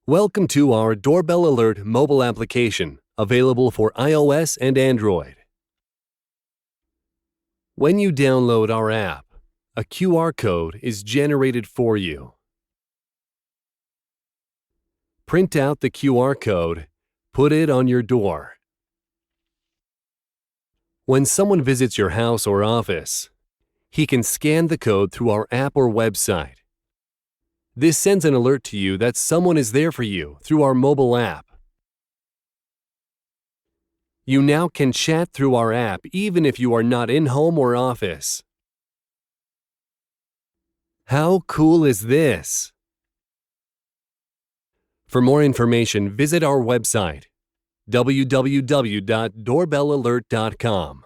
Welcome to our Doorbell Alert mobile application, available for iOS and Android. When you download our app, a QR code is generated for you. Print out the QR code, put it on your door. When someone visits your house or office, he can scan the code through our app or website. This sends an alert to you that someone is there for you through our mobile app. You now can chat through our app even if you are not in home or office. How cool is this? For more information, visit our website, www.doorbellalert.com.